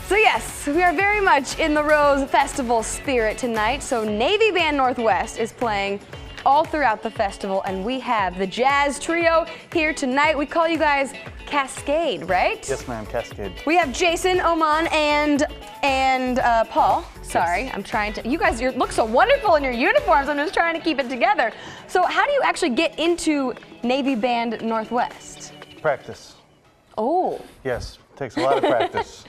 So yes, we are very much in the Rose Festival spirit tonight. So Navy Band Northwest is playing all throughout the festival, and we have the jazz trio here tonight. We call you guys Cascade, right? Yes, ma'am, Cascade. We have Jason, Oman, and Paul. Sorry, yes. I'm trying to. You guys look so wonderful in your uniforms. I'm just trying to keep it together. So how do you actually get into Navy Band Northwest? Practice. Oh. Yes, takes a lot of practice.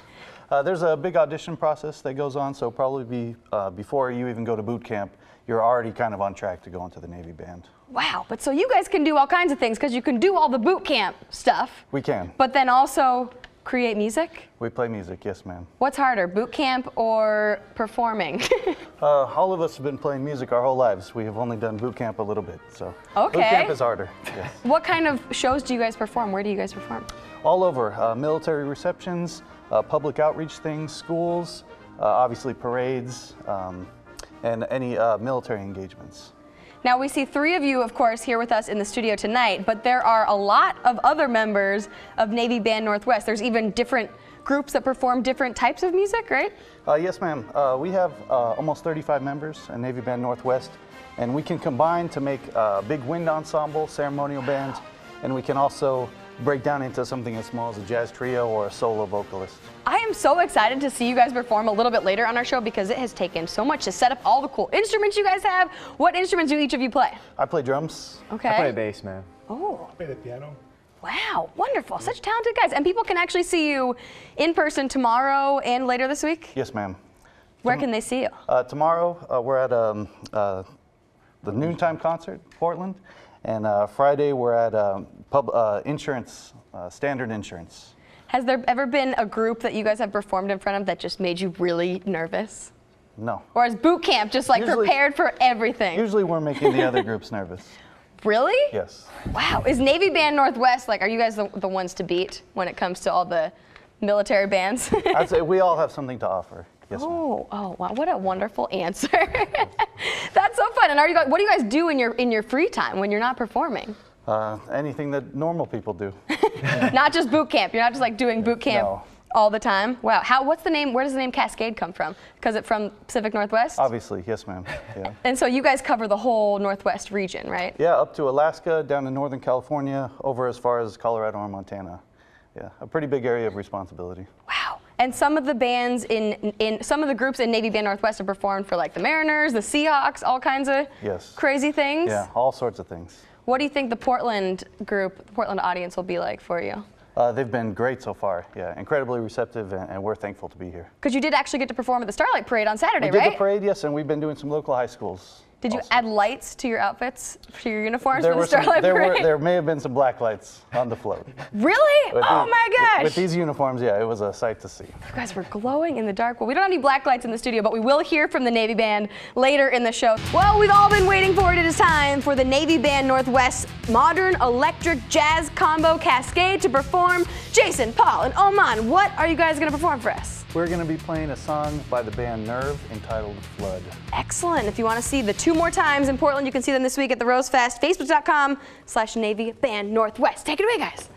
There's a big audition process that goes on, so probably before you even go to boot camp, you're already kind of on track to go into the Navy Band. Wow, but so you guys can do all kinds of things because you can do all the boot camp stuff. We can. But then also create music? We play music, yes ma'am. What's harder, boot camp or performing? All of us have been playing music our whole lives. We have only done boot camp a little bit, so okay. Boot camp is harder. Yes. What kind of shows do you guys perform? Where do you guys perform? All over, military receptions, public outreach things, schools, obviously parades, and any military engagements. Now we see three of you, of course, here with us in the studio tonight, but there are a lot of other members of Navy Band Northwest. There's even different groups that perform different types of music, right? Yes, ma'am. We have almost 35 members in Navy Band Northwest, and we can combine to make a big wind ensemble, ceremonial band, and we can also break down into something as small as a jazz trio or a solo vocalist. I am so excited to see you guys perform a little bit later on our show because it has taken so much to set up all the cool instruments you guys have. What instruments do each of you play? I play drums. Okay. I play bass, man. Oh. I play the piano. Wow, wonderful. Such talented guys. And people can actually see you in person tomorrow and later this week? Yes, ma'am. Where can they see you? Tomorrow, we're at the noontime concert, Portland. And Friday, we're at insurance, Standard Insurance. Has there ever been a group that you guys have performed in front of that just made you really nervous? No. Or is boot camp just like prepared for everything? Usually we're making the other groups nervous. Really? Yes. Wow. Is Navy Band Northwest, like, are you guys the ones to beat when it comes to all the military bands? I'd say we all have something to offer. Yes, oh, wow, what a wonderful answer. That's so fun. And what do you guys do in your free time when you're not performing? Anything that normal people do. Not just boot camp. You're not just like doing boot camp No. all the time. Wow. What's the name? Where does the name Cascade come from? Because it's from Pacific Northwest? Obviously, yes, ma'am. Yeah. And so you guys cover the whole Northwest region, right? Yeah, up to Alaska, down to Northern California, over as far as Colorado or Montana. Yeah, a pretty big area of responsibility. Wow. And some of the bands in some of the groups in Navy Band Northwest have performed for like the Mariners, the Seahawks, all kinds of crazy things. Yeah, all sorts of things. What do you think the Portland audience will be like for you? They've been great so far, yeah, incredibly receptive, and we're thankful to be here. Because you did actually get to perform at the Starlight Parade on Saturday, We right? did the parade, yes, and we've been doing some local high schools. Did you also add lights to your outfits, to your uniforms for the Starlight Parade? There may have been some black lights on the float. Really? Oh my gosh! With these uniforms, yeah, it was a sight to see. You guys were glowing in the dark. Well, we don't have any black lights in the studio, but we will hear from the Navy Band later in the show. Well, we've all been waiting for it. It is time for the Navy Band Northwest Modern Electric Jazz Combo Cascade to perform. Jason, Paul, and Oman, what are you guys going to perform for us? We're going to be playing a song by the band Nerve entitled Flood. Excellent. If you want to see the two more times in Portland, you can see them this week at the Rose Fest, facebook.com/Navy Band Northwest. Take it away, guys.